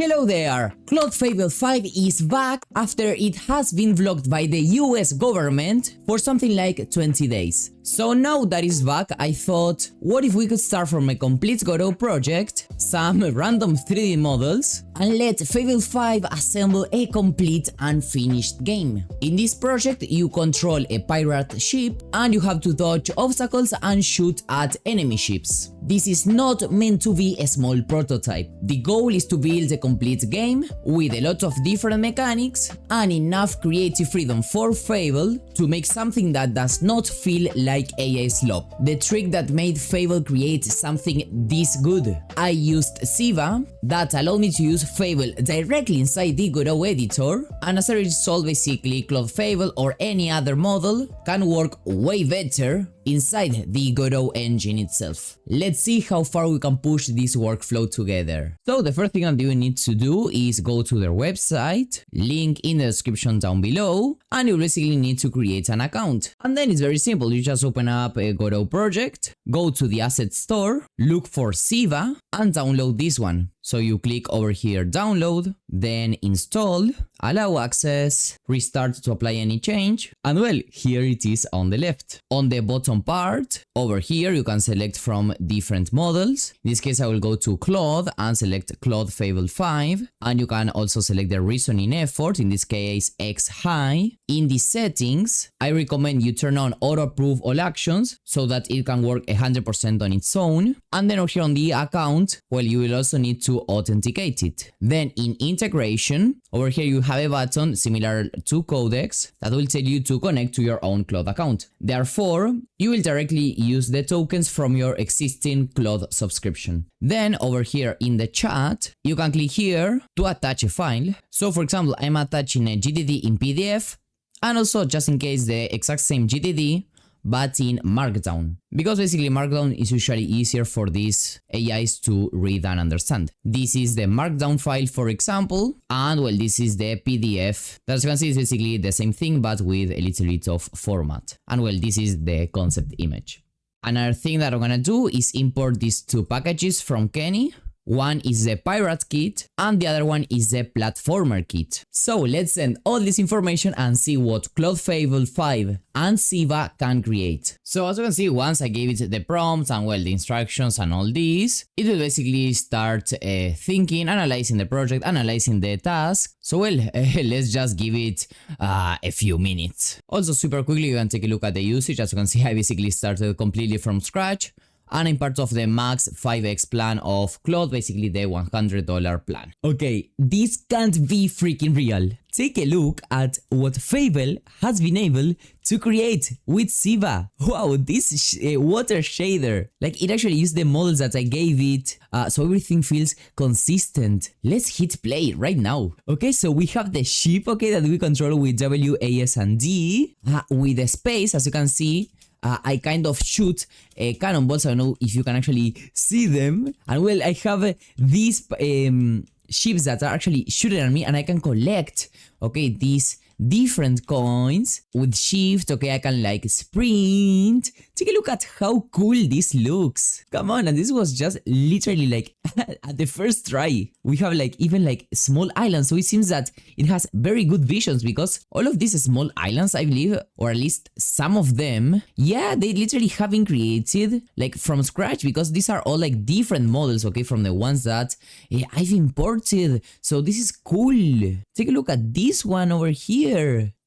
Hello there! Claude Fable 5 is back after it has been blocked by the US government for something like 20 days. So now that it's back, I thought, what if we could start from a complete Godot project, some random 3D models, and let Fable 5 assemble a complete and finished game. In this project, you control a pirate ship and you have to dodge obstacles and shoot at enemy ships. This is not meant to be a small prototype. The goal is to build a complete game with a lot of different mechanics and enough creative freedom for Fable to make something that does not feel like a slop. The trick that made Fable create something this good. I used Ziva that allowed me to use Fable directly inside the Godot editor, and as a result basically Claude Fable or any other model can work way better inside the Godot engine itself. Let's see how far we can push this workflow together. So the first thing that you need to do is go to their website, link in the description down below, and you basically need to create an account. And then it's very simple, you just open up a Godot project, go to the asset store, look for Ziva, and download this one. So you click over here download, then install, allow access, restart to apply any change, and well, here it is on the left. On the bottom part, over here you can select from different models. In this case I will go to Claude and select Claude Fable 5, and you can also select the reasoning effort, in this case X high. In the settings, I recommend you turn on auto approve all actions so that it can work 100% on its own. And then over here on the account, well, you will also need to authenticate it. Then in integration, over here you have a button similar to Codex that will tell you to connect to your own Claude account. Therefore, you will directly use the tokens from your existing Claude subscription. Then over here in the chat, you can click here to attach a file. So for example, I'm attaching a GDD in PDF, and also just in case the exact same GDD but in Markdown, because basically Markdown is usually easier for these AIs to read and understand. This is the Markdown file, for example, and well, this is the PDF. As you can see, it's basically the same thing but with a little bit of format. And well, this is the concept image. Another thing that I'm gonna do is import these two packages from Kenney. One is the pirate kit and the other one is the platformer kit. So let's send all this information and see what Claude Fable 5 and Ziva can create. So as you can see, once I gave it the prompts and well, the instructions and all this, it will basically start thinking, analyzing the project, analyzing the task. So well, let's just give it a few minutes. Also super quickly, you can take a look at the usage. As you can see, I basically started completely from scratch. And I'm part of the max 5x plan of Claude, basically the $100 plan. Okay, this can't be freaking real. Take a look at what Fable has been able to create with Ziva. Wow, this water shader. Like, it actually used the models that I gave it, so everything feels consistent. Let's hit play right now. Okay, so we have the ship, okay, that we control with W, A, S, and D. With the space, as you can see, I kind of shoot cannonballs. I don't know if you can actually see them. And well, I have these ships that are actually shooting at me, and I can collect, okay, these different coins with shift. Okay, I can like sprint. Take a look at how cool this looks. Come on, and this was just literally like at the first try. We have like even like small islands, so it seems that it has very good visions, because all of these small islands, I believe, or at least some of them, yeah, they literally have been created like from scratch, because these are all like different models, okay, from the ones that I've imported. So this is cool. Take a look at this one over here.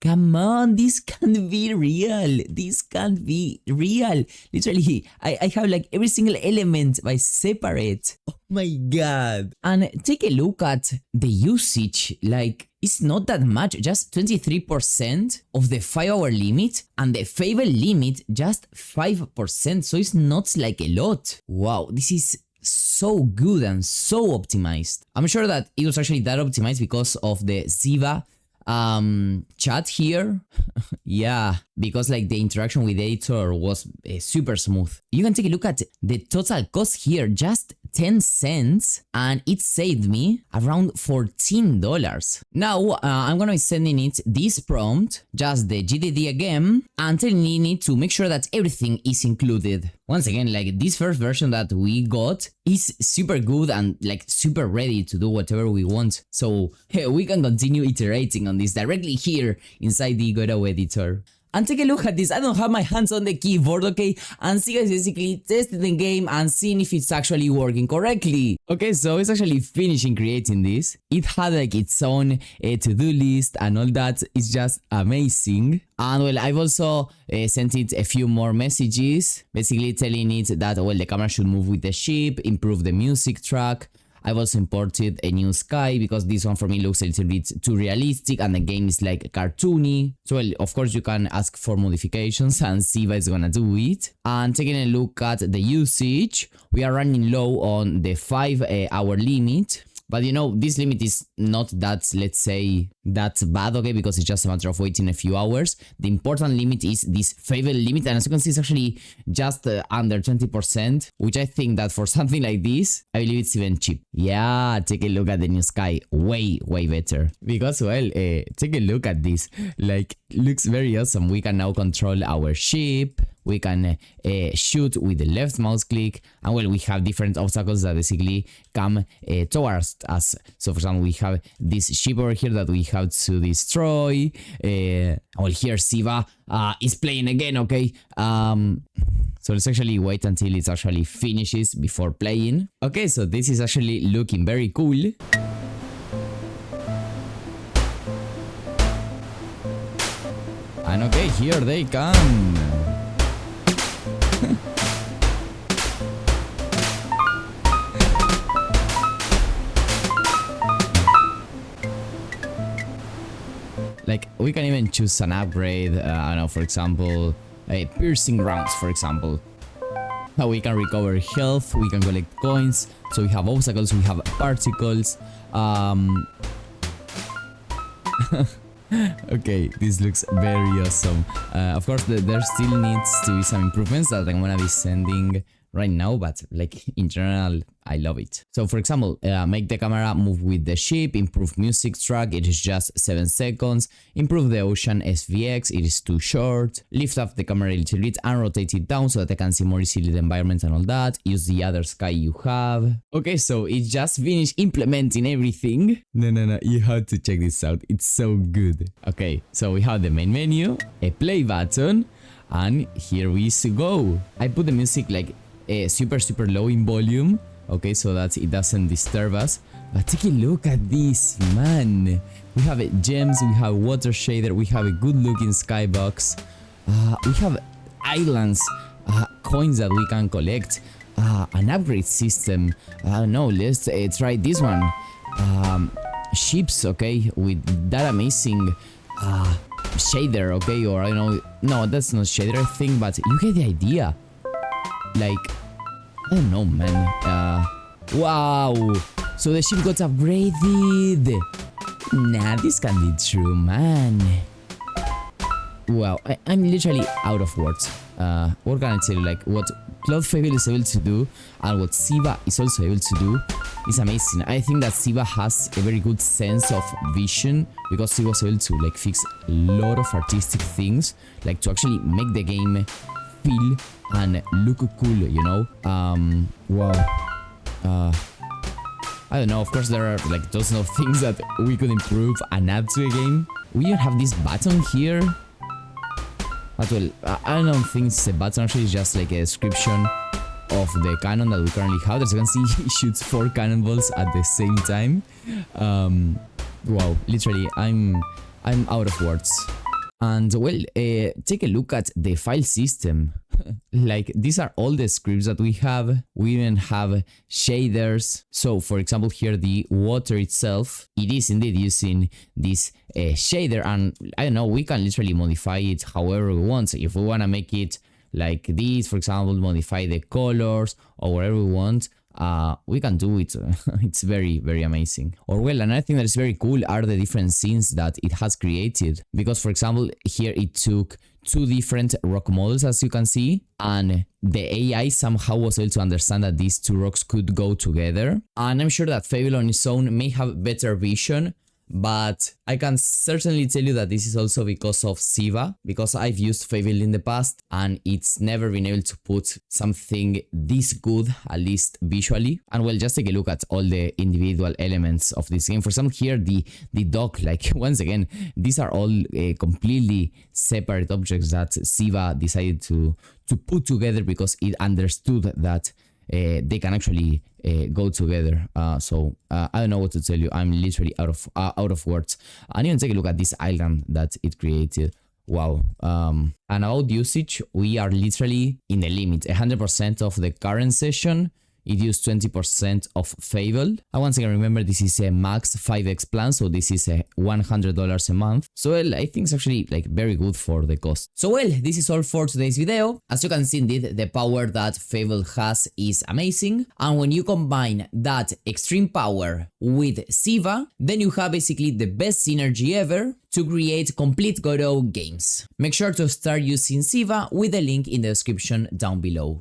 Come on, this can't be real. This can't be real. Literally, I have like every single element by separate. Oh my god. And take a look at the usage. Like, it's not that much, just 23% of the 5-hour limit, and the Fable limit just 5%. So it's not like a lot. Wow, this is so good and so optimized. I'm sure that it was actually that optimized because of the Ziva chat here. Yeah, because like the interaction with the editor was super smooth. You can take a look at the total cost here, just 10 cents and it saved me around $14. Now I'm gonna be sending it this prompt, just the GDD again, and telling it to make sure that everything is included. Once again, like this first version that we got is super good and like super ready to do whatever we want. So we can continue iterating on this directly here inside the Godot editor. And take a look at this. I don't have my hands on the keyboard, okay? And see, guys, basically testing the game and seeing if it's actually working correctly. Okay, so it's actually finishing creating this. It had like its own to-do list and all that. It's just amazing. And well, I've also sent it a few more messages, basically telling it that, well, the camera should move with the ship, improve the music track. I've also imported a new sky because this one for me looks a little bit too realistic and the game is like cartoony. So well, of course you can ask for modifications and Ziva is gonna do it. And taking a look at the usage, we are running low on the 5-hour limit. But you know, this limit is not that, let's say, that bad, okay, because it's just a matter of waiting a few hours. The important limit is this Fable limit, and as you can see, it's actually just under 20%, which I think that for something like this, I believe it's even cheap. Yeah, take a look at the new sky. Way better. Because, well, take a look at this. Like, looks very awesome. We can now control our ship. We can shoot with the left mouse click, and well, we have different obstacles that basically come towards us. So for example, we have this ship over here that we have to destroy. Well, here Ziva is playing again, okay? So let's actually wait until it actually finishes before playing. Okay, so this is actually looking very cool. And okay, here they come. Like, we can even choose an upgrade, I don't know, for example, piercing rounds, for example. Now we can recover health, we can collect coins, so we have obstacles, we have particles. Okay, this looks very awesome. Of course, there still needs to be some improvements that I'm gonna be sending right now, but like in general, I love it. So for example, make the camera move with the ship, improve music track, it is just 7 seconds, improve the ocean SVX, it is too short, lift up the camera a little bit and rotate it down so that I can see more easily the environment and all that, use the other sky you have. Okay, so it just finished implementing everything. No, you have to check this out, it's so good. Okay, so we have the main menu, a play button, and here we go. I put the music like super low in volume, okay, so that it doesn't disturb us. But take a look at this, man. We have gems, we have water shader, we have a good looking skybox, we have islands, coins that we can collect, an upgrade system. I don't know, let's try this one. Ships, okay, with that amazing shader, okay, or I don't know, no, that's not shader, I think, but you get the idea. Like, I don't know, man. Wow, so the ship got upgraded. Nah, this can be true, man. Wow, I'm literally out of words. What can I tell you? Like, what Claude Fable is able to do and what Ziva is also able to do is amazing. I think that Ziva has a very good sense of vision because he was able to like fix a lot of artistic things, like to actually make the game feel and look cool, you know. Wow. I don't know, of course there are like dozens of things that we could improve and add to a game. We even have this button here. But well, I don't think it's a button, actually it's just like a description of the cannon that we currently have. As you can see, he shoots 4 cannonballs at the same time. Wow, literally, I'm out of words. And well, take a look at the file system. Like, these are all the scripts that we have. We even have shaders. So for example, here the water itself, it is indeed using this shader, and I don't know, we can literally modify it however we want. So if we want to make it like this, for example, modify the colors or whatever we want, we can do it. It's very amazing. Or well, another thing that is very cool are the different scenes that it has created, because for example here it took two different rock models, as you can see, and the AI somehow was able to understand that these two rocks could go together. And I'm sure that Fable on its own may have better vision, but I can certainly tell you that this is also because of Ziva, because I've used Fable in the past and it's never been able to put something this good, at least visually. And well, just take a look at all the individual elements of this game. For example, here the dog, like once again, these are all completely separate objects that Ziva decided to put together because it understood that they can actually go together. So I don't know what to tell you. I'm literally out of words. And even take a look at this island that it created. Wow. And about usage, we are literally in the limit. 100% of the current session, it used 20% of Fable. And once again, remember this is a max 5x plan, so this is a $100 a month. So well, I think it's actually like very good for the cost. So well, this is all for today's video. As you can see, indeed, the power that Fable has is amazing. And when you combine that extreme power with Ziva, then you have basically the best synergy ever to create complete Godot games. Make sure to start using Ziva with the link in the description down below.